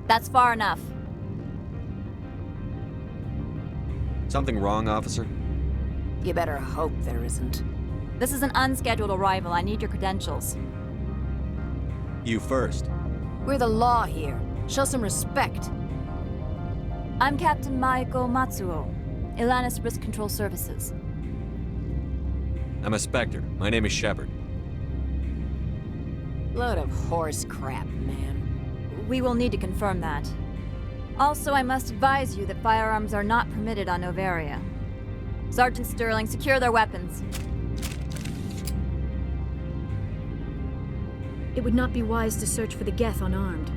That's far enough. Something wrong, officer? You better hope there isn't. This is an unscheduled arrival. I need your credentials. You first. We're the law here. Show some respect. I'm Captain Maiko Matsuo, Ilanis Risk Control Services. I'm a Spectre. My name is Shepard. Load of horse crap, man. We will need to confirm that. Also, I must advise you that firearms are not permitted on Novaria. Sergeant Sterling, secure their weapons. It would not be wise to search for the Geth unarmed.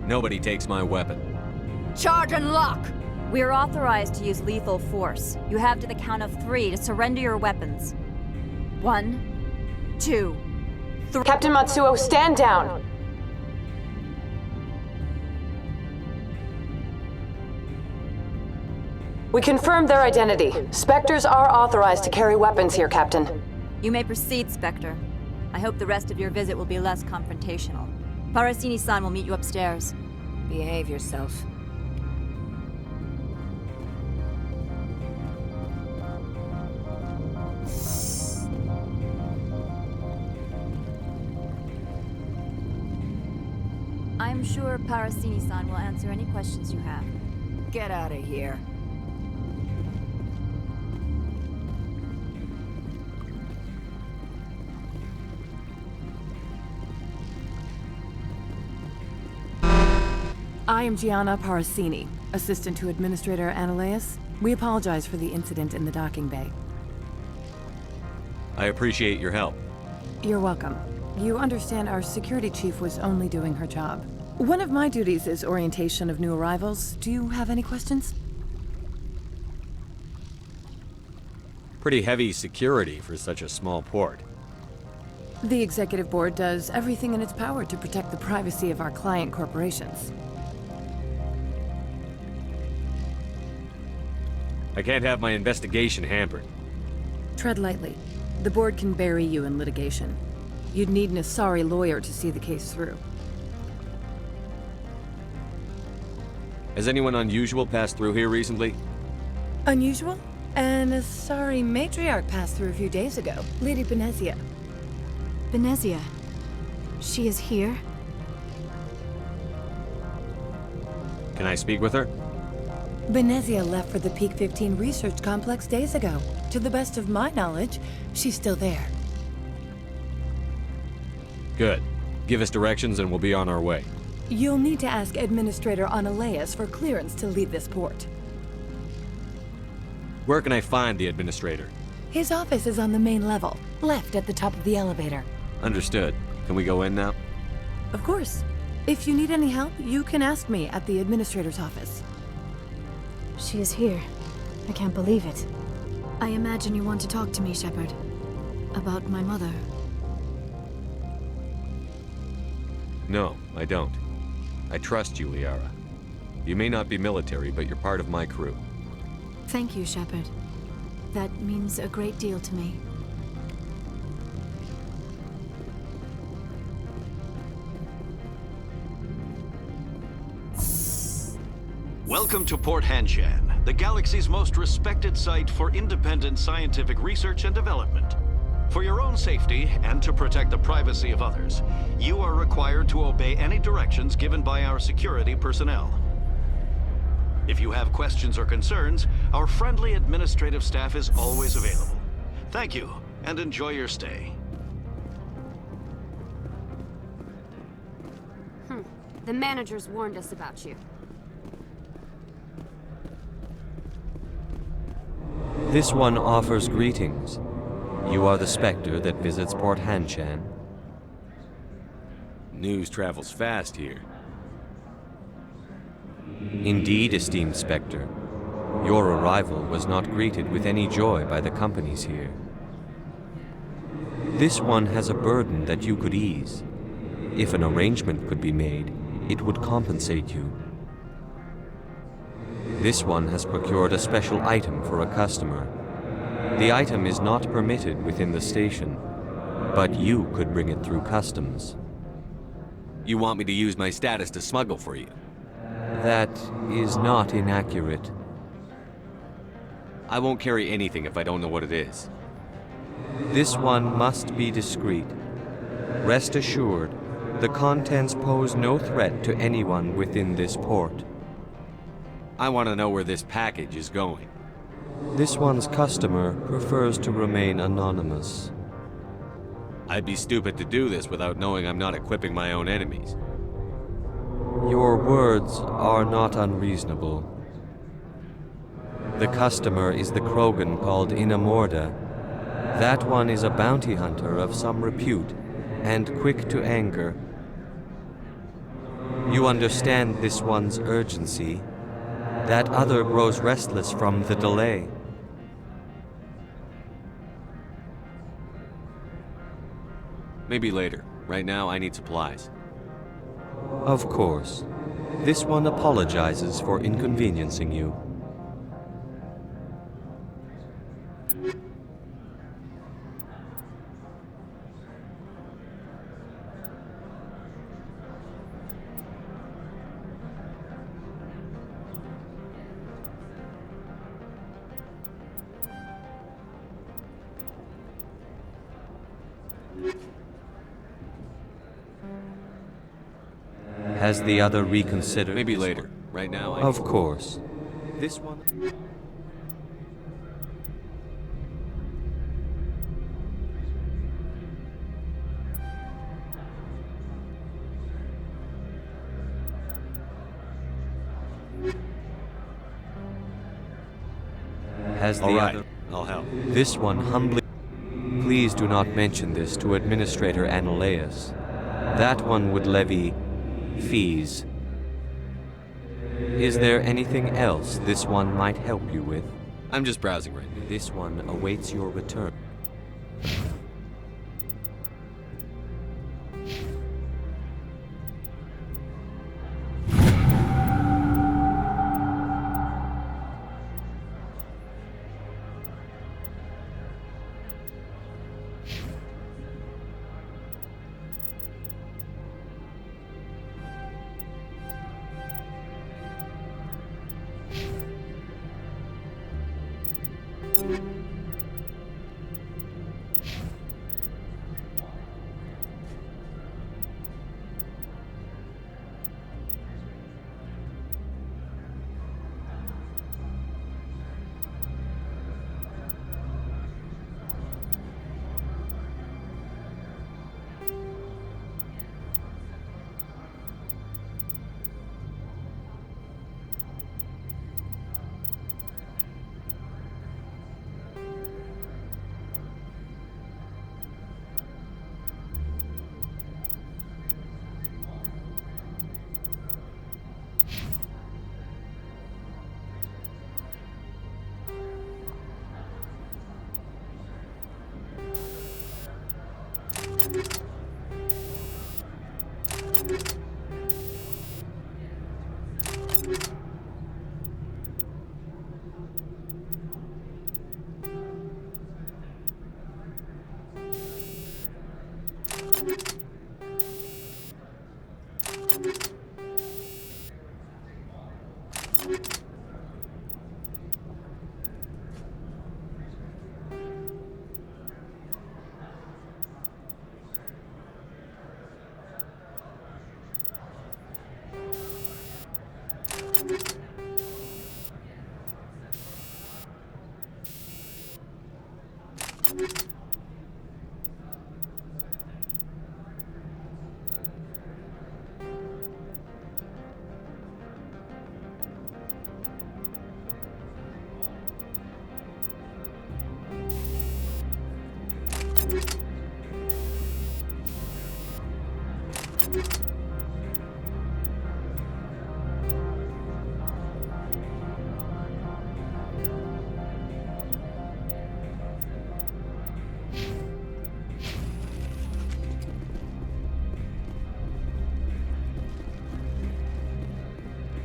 Nobody takes my weapon. Charge and lock! We are authorized to use lethal force. You have to the count of 3 to surrender your weapons. 1, 2, 3. Captain Matsuo, stand down! We confirmed their identity. Spectres are authorized to carry weapons here, Captain. You may proceed, Spectre. I hope the rest of your visit will be less confrontational. Parasini-san will meet you upstairs. Behave yourself. I'm sure Parasini-san will answer any questions you have. Get out of here. I am Gianna Parasini, assistant to Administrator Ananias. We apologize for the incident in the docking bay. I appreciate your help. You're welcome. You understand our security chief was only doing her job. One of my duties is orientation of new arrivals. Do you have any questions? Pretty heavy security for such a small port. The executive board does everything in its power to protect the privacy of our client corporations. I can't have my investigation hampered. Tread lightly. The board can bury you in litigation. You'd need an Asari lawyer to see the case through. Has anyone unusual passed through here recently? Unusual? An Asari matriarch passed through a few days ago. Lady Benezia. Benezia. She is here? Can I speak with her? Benezia left for the Peak 15 research complex days ago. To the best of my knowledge, she's still there. Good. Give us directions and we'll be on our way. You'll need to ask Administrator Ananias for clearance to leave this port. Where can I find the administrator? His office is on the main level, left at the top of the elevator. Understood. Can we go in now? Of course. If you need any help, you can ask me at the Administrator's office. She is here. I can't believe it. I imagine you want to talk to me, Shepard. About my mother. No, I don't. I trust you, Liara. You may not be military, but you're part of my crew. Thank you, Shepard. That means a great deal to me. Welcome to Port Hanshan, the galaxy's most respected site for independent scientific research and development. For your own safety and to protect the privacy of others, you are required to obey any directions given by our security personnel. If you have questions or concerns, our friendly administrative staff is always available. Thank you, and enjoy your stay. The managers warned us about you. This one offers greetings. You are the Spectre that visits Port Hanshan. News travels fast here. Indeed, esteemed Spectre. Your arrival was not greeted with any joy by the companies here. This one has a burden that you could ease. If an arrangement could be made, it would compensate you. This one has procured a special item for a customer. The item is not permitted within the station, but you could bring it through customs. You want me to use my status to smuggle for you? That is not inaccurate. I won't carry anything if I don't know what it is. This one must be discreet. Rest assured, the contents pose no threat to anyone within this port. I want to know where this package is going. This one's customer prefers to remain anonymous. I'd be stupid to do this without knowing I'm not equipping my own enemies. Your words are not unreasonable. The customer is the Krogan called Inamorda. That one is a bounty hunter of some repute, and quick to anger. You understand this one's urgency. That other grows restless from the delay. Maybe later. Right now, I need supplies. Of course. This one apologizes for inconveniencing you. Has the other reconsidered? Maybe later. Right now, I Of course. This one... Has the All right, other... I'll help. This one humbly... Please do not mention this to Administrator Analeus. That one would levy fees. Is there anything else this one might help you with? I'm just browsing right now. This one awaits your return.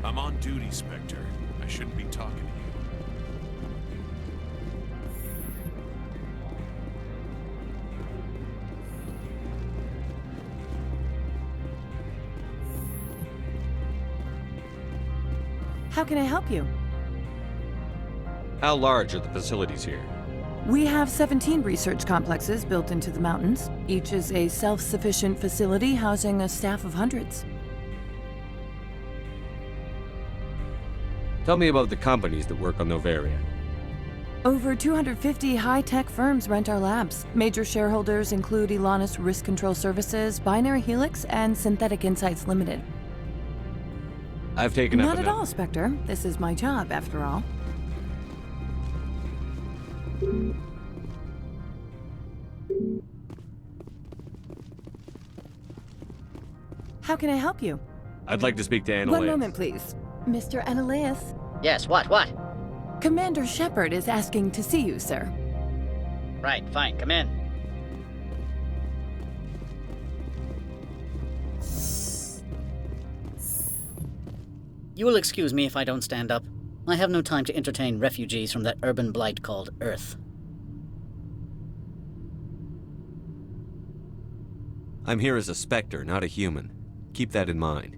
I'm on duty, Spectre. I shouldn't be talking to you. How can I help you? How large are the facilities here? We have 17 research complexes built into the mountains. Each is a self-sufficient facility housing a staff of hundreds. Tell me about the companies that work on Noveria. Over 250 high-tech firms rent our labs. Major shareholders include Ilanis Risk Control Services, Binary Helix, and Synthetic Insights Limited. I've taken up Not at enough. all, Spectre. This is my job, after all. How can I help you? I'd like to speak to Annalise. One moment, please. Mr. Annalise? Yes, what? Commander Shepard is asking to see you, sir. Right, fine, come in. You will excuse me if I don't stand up. I have no time to entertain refugees from that urban blight called Earth. I'm here as a Spectre, not a human. Keep that in mind.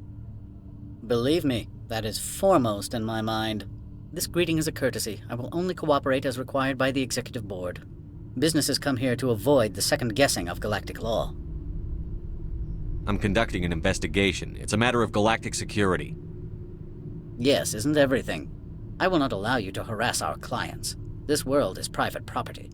Believe me, that is foremost in my mind. This greeting is a courtesy. I will only cooperate as required by the Executive Board. Businesses come here to avoid the second guessing of galactic law. I'm conducting an investigation. It's a matter of galactic security. Yes, isn't everything? I will not allow you to harass our clients. This world is private property.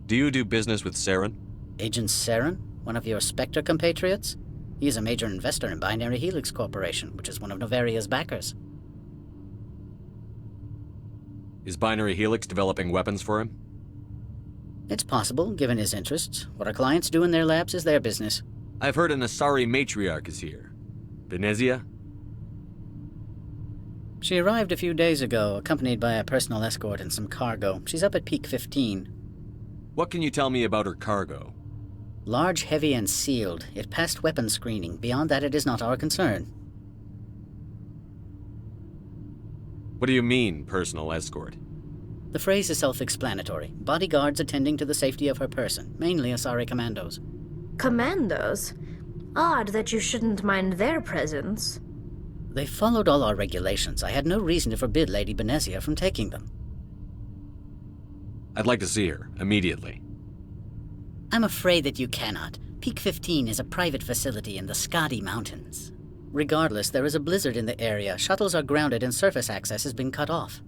Do you do business with Saren? Agent Saren? One of your Spectre compatriots? He is a major investor in Binary Helix Corporation, which is one of Novaria's backers. Is Binary Helix developing weapons for him? It's possible, given his interests. What our clients do in their labs is their business. I've heard an Asari matriarch is here. Venezia? She arrived a few days ago, accompanied by a personal escort and some cargo. She's up at Peak 15. What can you tell me about her cargo? Large, heavy, and sealed. It passed weapons screening. Beyond that, it is not our concern. What do you mean, personal escort? The phrase is self-explanatory. Bodyguards attending to the safety of her person, mainly Asari commandos. Commandos? Odd that you shouldn't mind their presence. They followed all our regulations. I had no reason to forbid Lady Venezia from taking them. I'd like to see her, immediately. I'm afraid that you cannot. Peak 15 is a private facility in the Skadi Mountains. Regardless, there is a blizzard in the area. Shuttles are grounded and surface access has been cut off.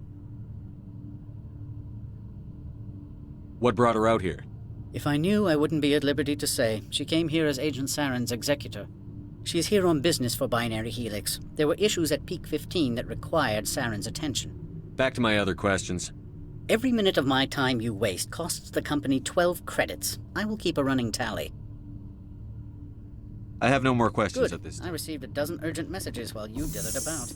What brought her out here? If I knew, I wouldn't be at liberty to say. She came here as Agent Saren's executor. She is here on business for Binary Helix. There were issues at Peak 15 that required Saren's attention. Back to my other questions. Every minute of my time you waste costs the company 12 credits. I will keep a running tally. I have no more questions Good. at this time. I received a dozen urgent messages while you dithered about.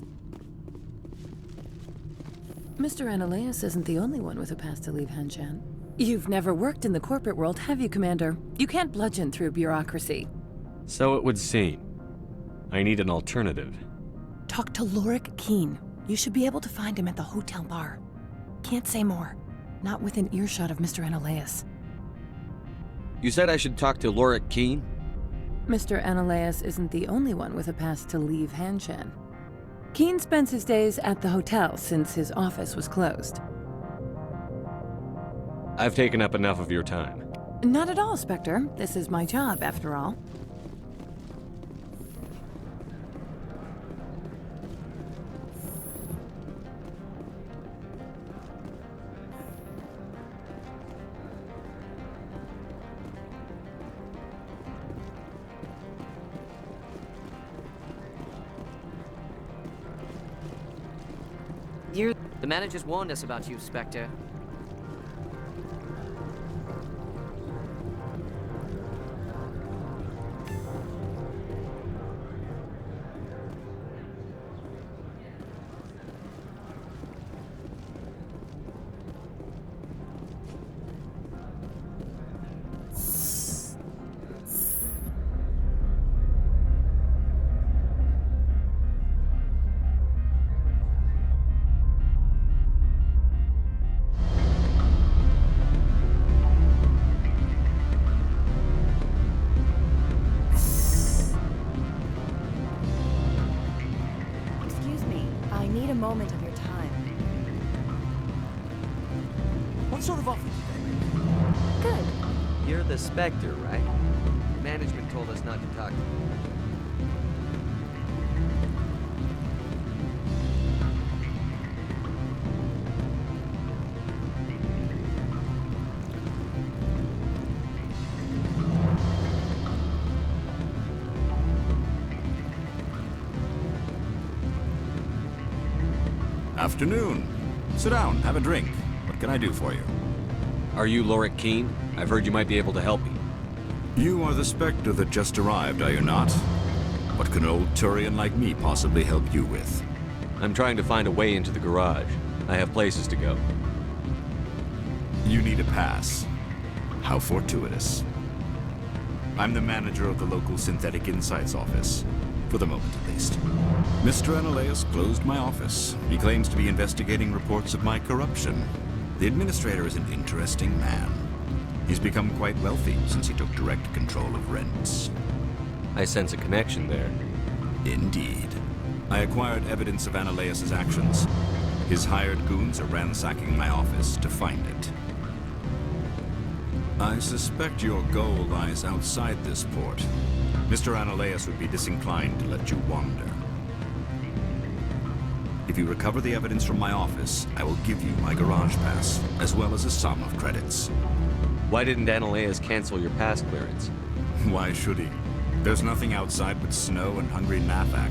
Mr. Annalise isn't the only one with a past to leave Hanshan. You've never worked in the corporate world, have you, Commander? You can't bludgeon through bureaucracy. So it would seem. I need an alternative. Talk to Lorik Keen. You should be able to find him at the hotel bar. Can't say more. Not within earshot of Mr. Annalise. You said I should talk to Lorik Keen? Mr. Annalise isn't the only one with a past to leave Hanshan. Keen spends his days at the hotel since his office was closed. I've taken up enough of your time. Not at all, Spectre. This is my job, after all. The managers warned us about you, Spectre. You're the Spectre, right? Management told us not to talk to you. Afternoon. Sit down, have a drink. What can I do for you? Are you Lorik Keene? I've heard you might be able to help me. You are the Spectre that just arrived, are you not? What can an old Turian like me possibly help you with? I'm trying to find a way into the garage. I have places to go. You need a pass. How fortuitous. I'm the manager of the local Synthetic Insights office. For the moment, at least. Mr. Analaeus closed my office. He claims to be investigating reports of my corruption. The administrator is an interesting man. He's become quite wealthy since he took direct control of rents. I sense a connection there. Indeed. I acquired evidence of Analaeus' actions. His hired goons are ransacking my office to find it. I suspect your goal lies outside this port. Mr. Analaeus would be disinclined to let you wander. If you recover the evidence from my office, I will give you my garage pass, as well as a sum of credits. Why didn't Analaeus cancel your pass clearance? Why should he? There's nothing outside but snow and hungry Nathak.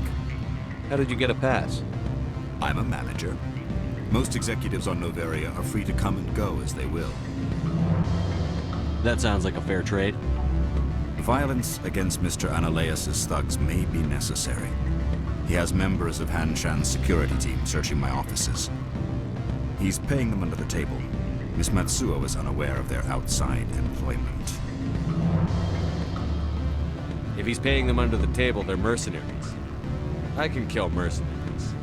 How did you get a pass? I'm a manager. Most executives on Noveria are free to come and go as they will. That sounds like a fair trade. Violence against Mr. Analaeus' thugs may be necessary. He has members of Hanshan's security team searching my offices. He's paying them under the table. Miss Matsuo is unaware of their outside employment. If he's paying them under the table, they're mercenaries. I can kill mercenaries.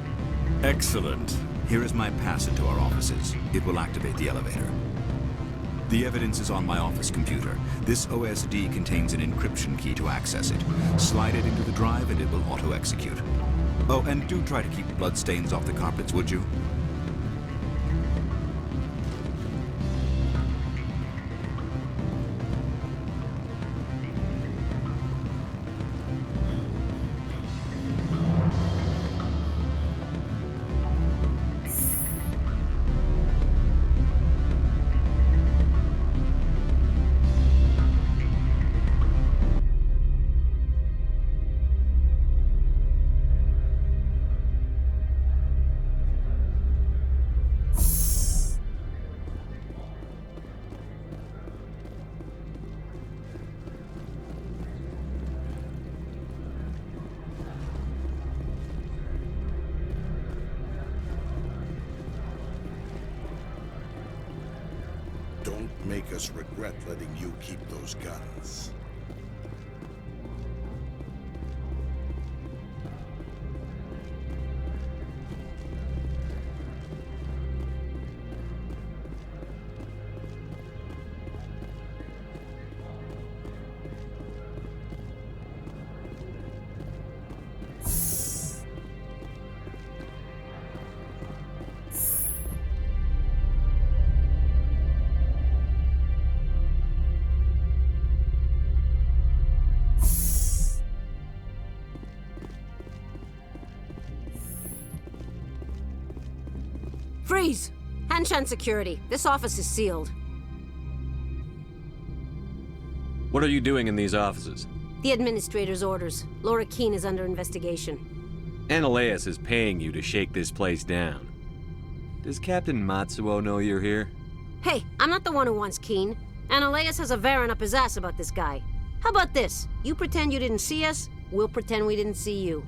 Excellent. Here is my pass into our offices. It will activate the elevator. The evidence is on my office computer. This OSD contains an encryption key to access it. Slide it into the drive and it will auto-execute. Oh, and do try to keep bloodstains off the carpets, would you? Don't make us regret letting you keep those guns. Freeze! Hanshan security. This office is sealed. What are you doing in these offices? The administrator's orders. Lorik Keene is under investigation. Analaeus is paying you to shake this place down. Does Captain Matsuo know you're here? Hey, I'm not the one who wants Keene. Analaeus has a Varen up his ass about this guy. How about this? You pretend you didn't see us, we'll pretend we didn't see you.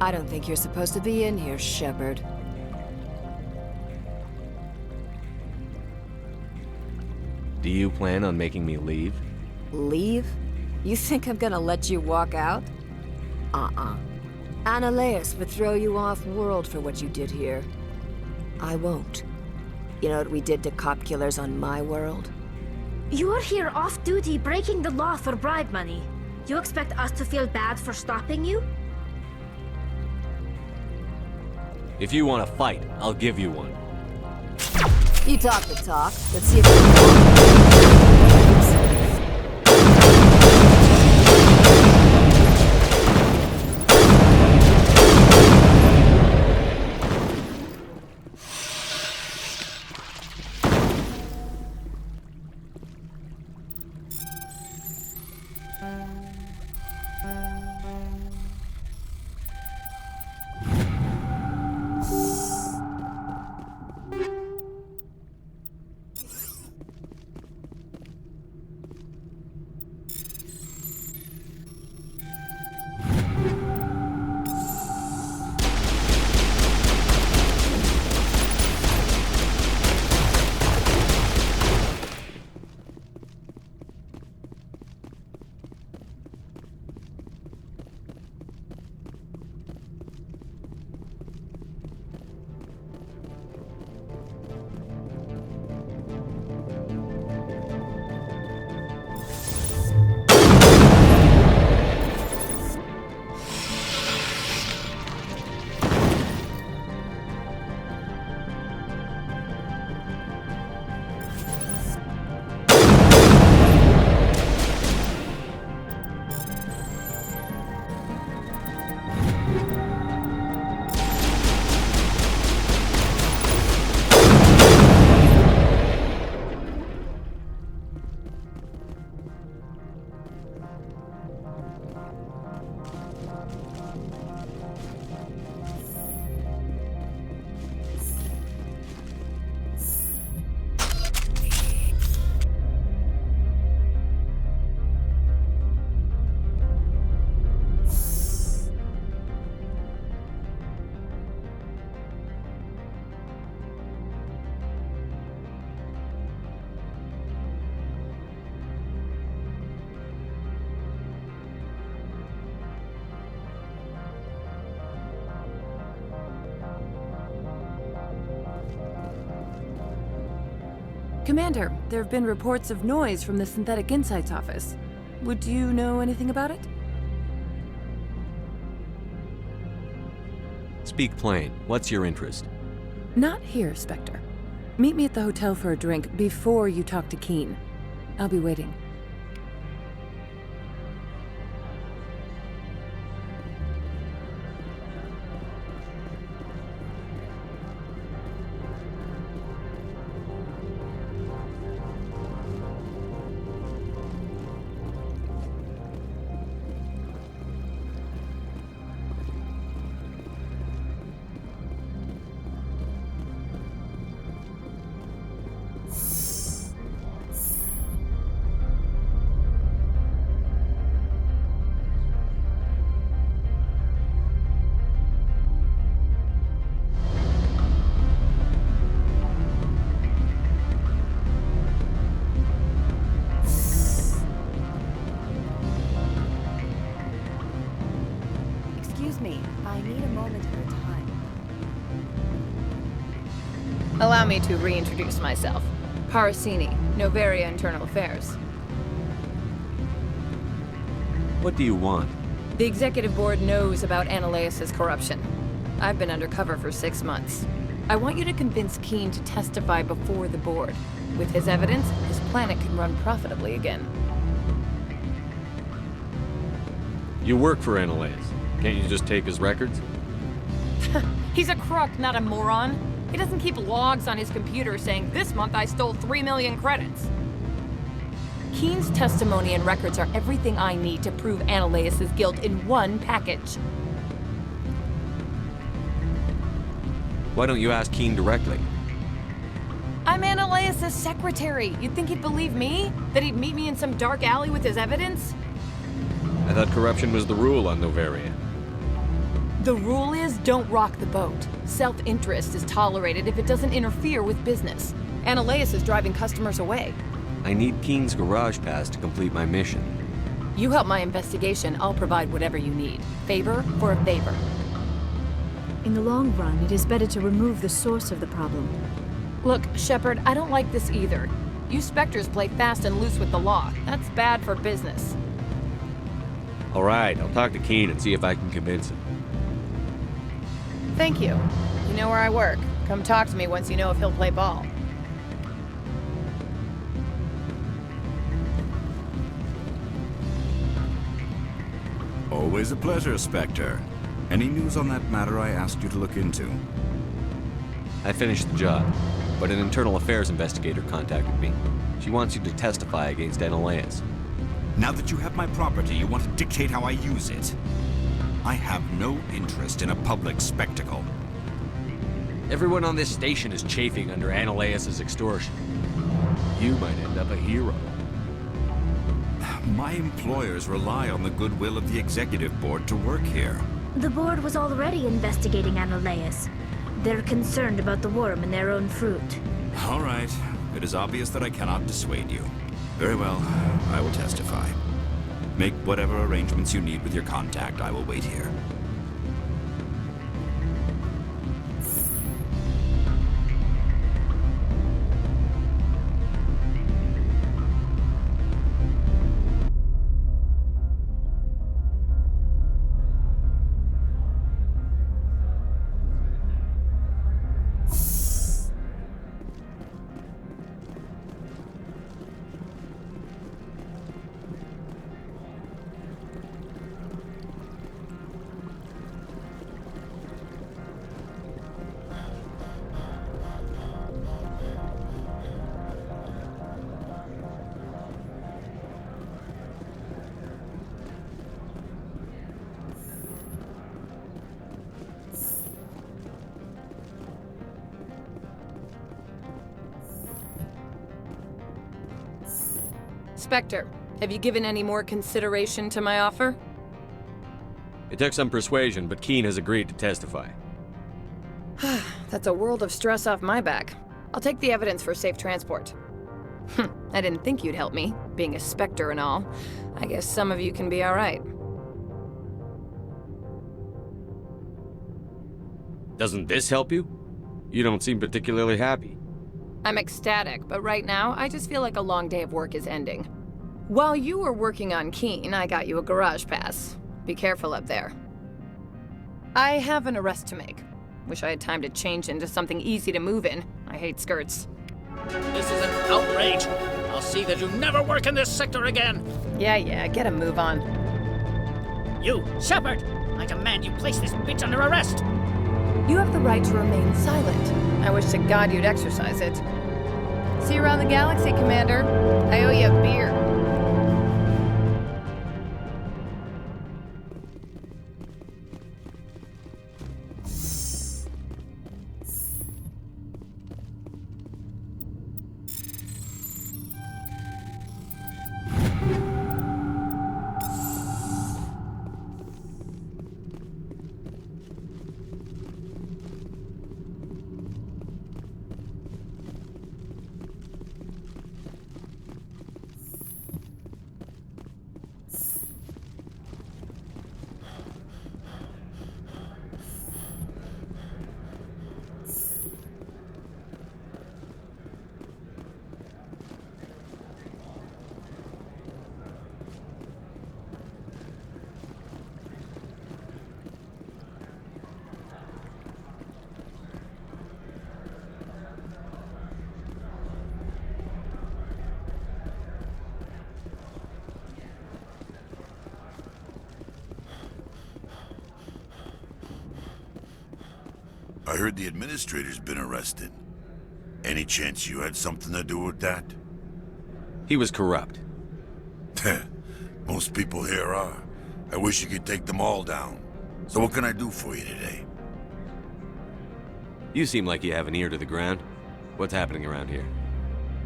I don't think you're supposed to be in here, Shepard. Do you plan on making me leave? Leave? You think I'm gonna let you walk out? Analeus would throw you off-world for what you did here. I won't. You know what we did to cop killers on my world? You're here off-duty breaking the law for bribe money. You expect us to feel bad for stopping you? If you want to fight, I'll give you one. You talk the talk. Let's see if we can... Commander, there have been reports of noise from the Synthetic Insights office. Would you know anything about it? Speak plain. What's your interest? Not here, Spectre. Meet me at the hotel for a drink before you talk to Keen. I'll be waiting. Allow me to reintroduce myself. Parasini, Novaria Internal Affairs. What do you want? The Executive Board knows about Analeus' corruption. I've been undercover for 6 months. I want you to convince Keen to testify before the Board. With his evidence, this planet can run profitably again. You work for Analeus. Can't you just take his records? He's a crook, not a moron. He doesn't keep logs on his computer saying, "This month I stole 3 million credits." Keen's testimony and records are everything I need to prove Analeus' guilt in one package. Why don't you ask Keen directly? I'm Analeus' secretary. You'd think he'd believe me? That he'd meet me in some dark alley with his evidence? I thought corruption was the rule on Novaria. The rule is don't rock the boat. Self-interest is tolerated if it doesn't interfere with business. Analeas is driving customers away. I need Keen's garage pass to complete my mission. You help my investigation, I'll provide whatever you need. Favor for a favor. In the long run, it is better to remove the source of the problem. Look, Shepard, I don't like this either. You Spectres play fast and loose with the law. That's bad for business. All right, I'll talk to Keen and see if I can convince him. Thank you. You know where I work. Come talk to me once you know if he'll play ball. Always a pleasure, Spectre. Any news on that matter I asked you to look into? I finished the job, but an internal affairs investigator contacted me. She wants you to testify against Analeas. Now that you have my property, you want to dictate how I use it. I have no interest in a public spectacle. Everyone on this station is chafing under Analeas' extortion. You might end up a hero. My employers rely on the goodwill of the executive board to work here. The board was already investigating Analeas. They're concerned about the worm in their own fruit. All right. It is obvious that I cannot dissuade you. Very well. I will testify. Make whatever arrangements you need with your contact. I will wait here. Spectre, have you given any more consideration to my offer? It took some persuasion, but Keen has agreed to testify. That's a world of stress off my back. I'll take the evidence for safe transport. I didn't think you'd help me, being a Spectre and all. I guess some of you can be alright. Doesn't this help you? You don't seem particularly happy. I'm ecstatic, but right now, I just feel like a long day of work is ending. While you were working on Keen, I got you a garage pass. Be careful up there. I have an arrest to make. Wish I had time to change into something easy to move in. I hate skirts. This is an outrage. I'll see that you never work in this sector again. Yeah, get a move on. You, Shepard! I demand you place this bitch under arrest! You have the right to remain silent. I wish to God you'd exercise it. See you around the galaxy, Commander. I owe you a beer. I heard the administrator's been arrested. Any chance you had something to do with that? He was corrupt. Most people here are. I wish you could take them all down. So what can I do for you today? You seem like you have an ear to the ground. What's happening around here?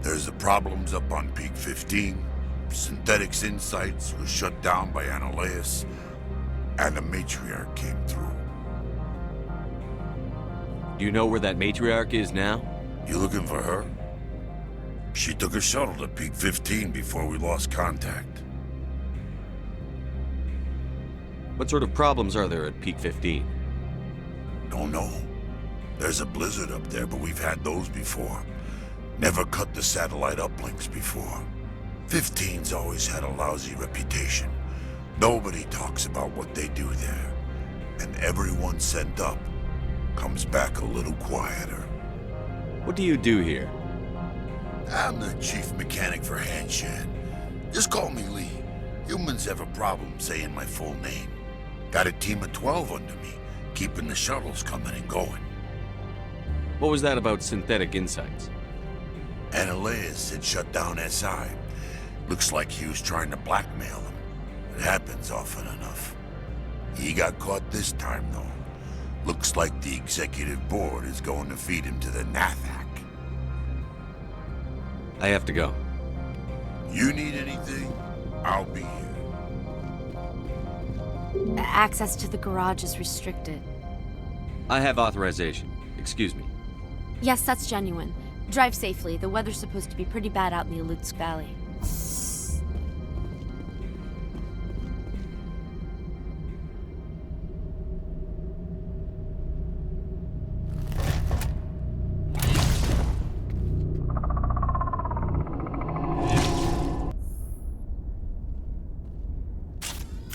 There's the problems up on Peak 15. Synthetics Insights was shut down by Analeas. And the matriarch came through. Do you know where that matriarch is now? You looking for her? She took a shuttle to Peak 15 before we lost contact. What sort of problems are there at Peak 15? Don't know. There's a blizzard up there, but we've had those before. Never cut the satellite uplinks before. 15's always had a lousy reputation. Nobody talks about what they do there. And everyone sent up comes back a little quieter. What do you do here? I'm the chief mechanic for Hanshan. Just call me Lee. Humans have a problem saying my full name. Got a team of 12 under me, keeping the shuttles coming and going. What was that about Synthetic Insights? Ananias had shut down SI. Looks like he was trying to blackmail them. It happens often enough. He got caught this time, though. Looks like the executive board is going to feed him to the Nathak. I have to go. You need anything? I'll be here. Access to the garage is restricted. I have authorization. Excuse me. Yes, that's genuine. Drive safely. The weather's supposed to be pretty bad out in the Alutsk Valley.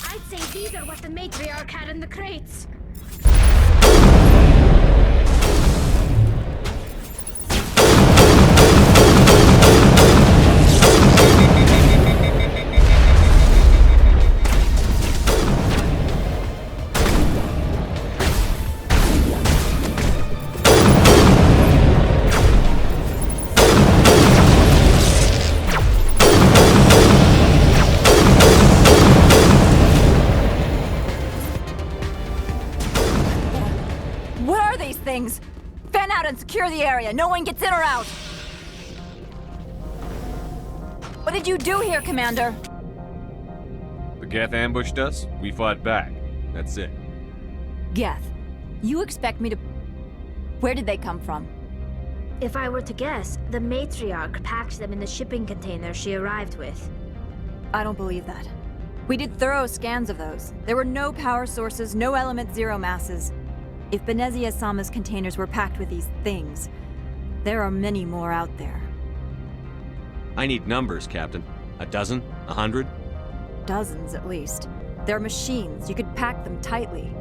I'd say these are what the matriarch had in the crates. Things. Fan out and secure the area. No one gets in or out. What did you do here, Commander? The Geth ambushed us. We fought back. That's it. Geth, you expect me to... Where did they come from? If I were to guess, the matriarch packed them in the shipping container she arrived with. I don't believe that. We did thorough scans of those. There were no power sources, no element zero masses. If Benezia-sama's containers were packed with these things, there are many more out there. I need numbers, Captain. A dozen? 100? Dozens, at least. They're machines. You could pack them tightly.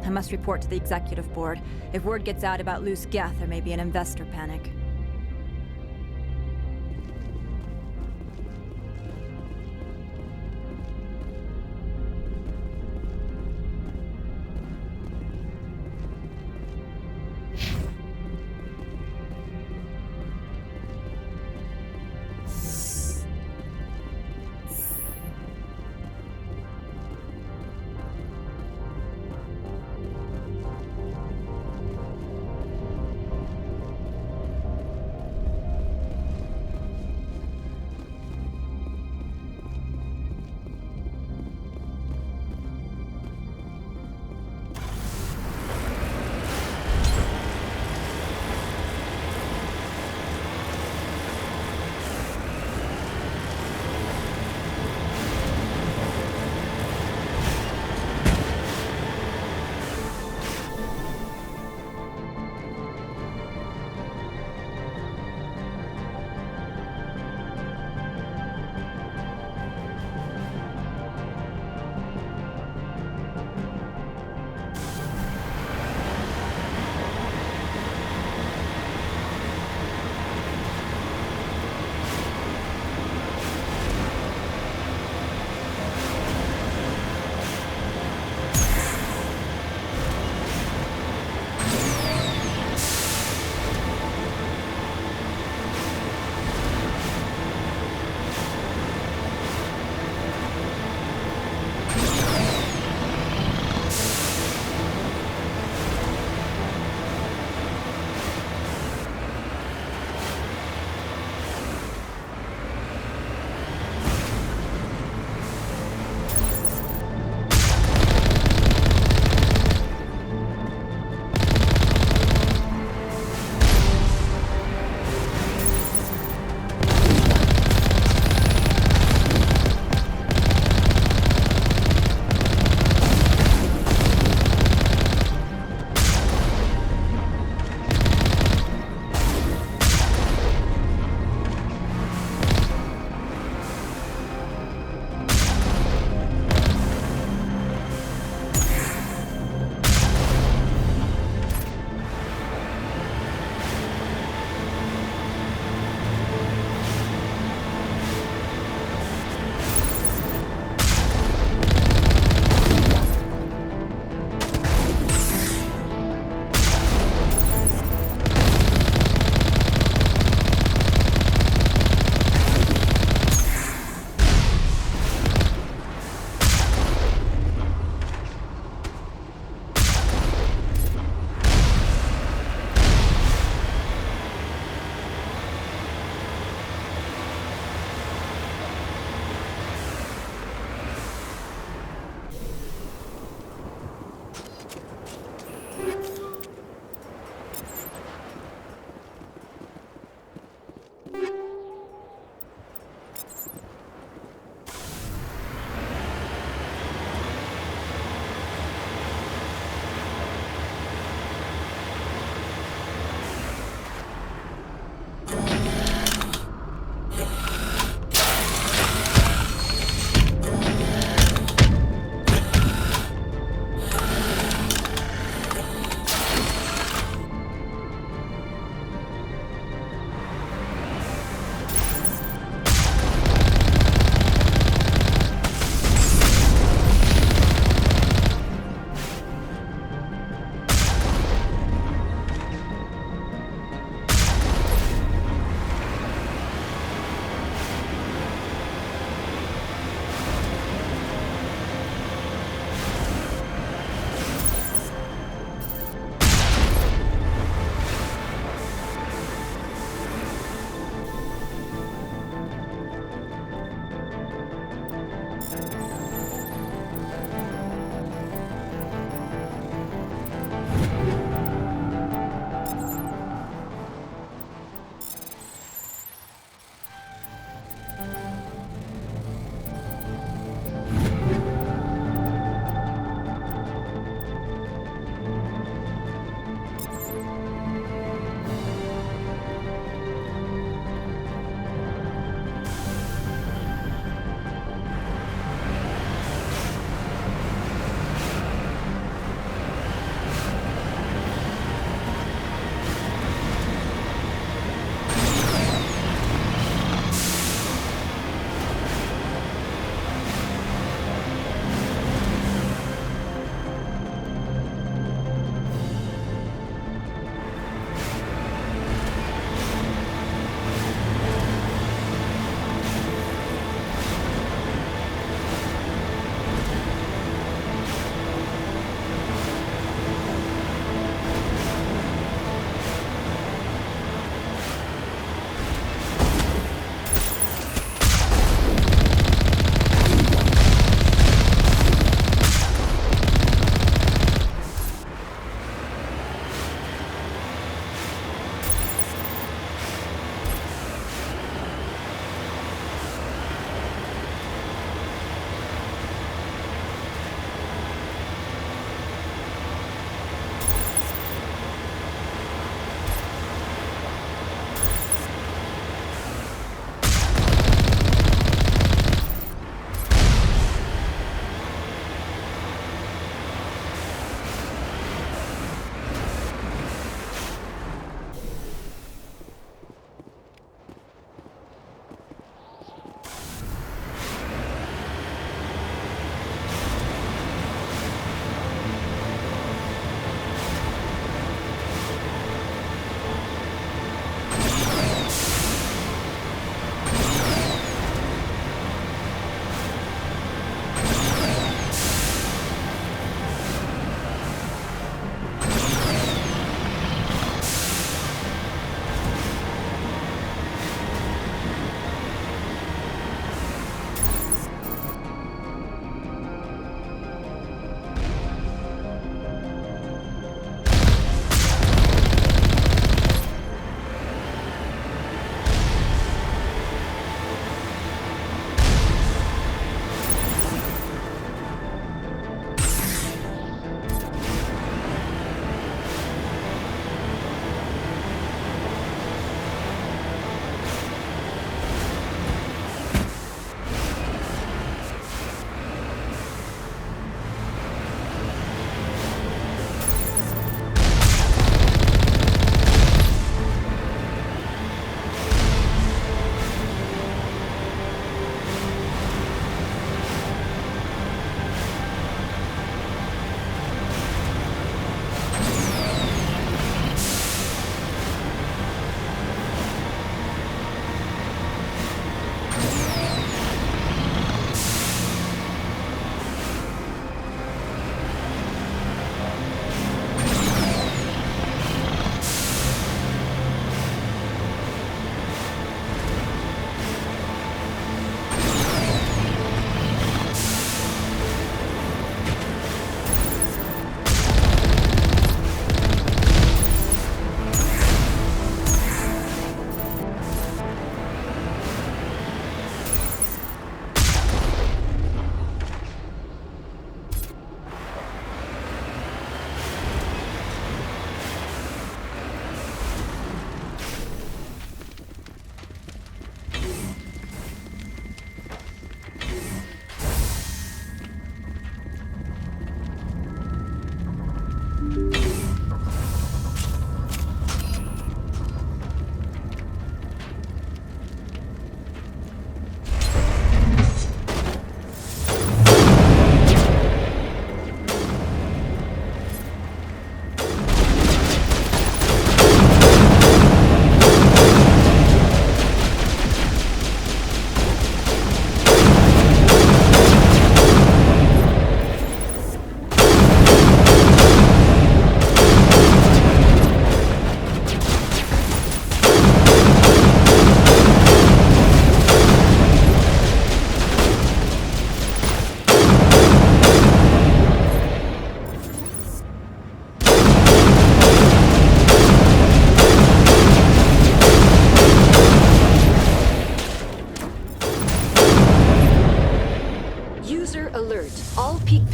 I must report to the executive board. If word gets out about loose Geth, there may be an investor panic.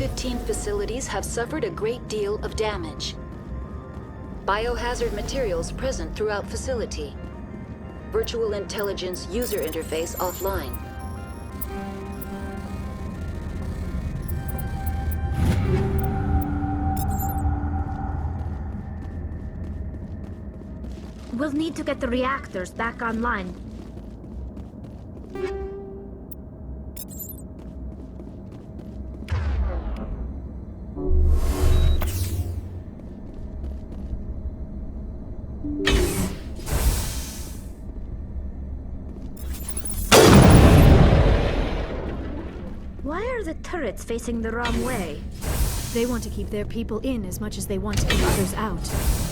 15 facilities have suffered a great deal of damage. Biohazard materials present throughout facility. Virtual intelligence user interface offline. We'll need to get the reactors back online. Why are the turrets facing the wrong way? They want to keep their people in as much as they want to keep others out.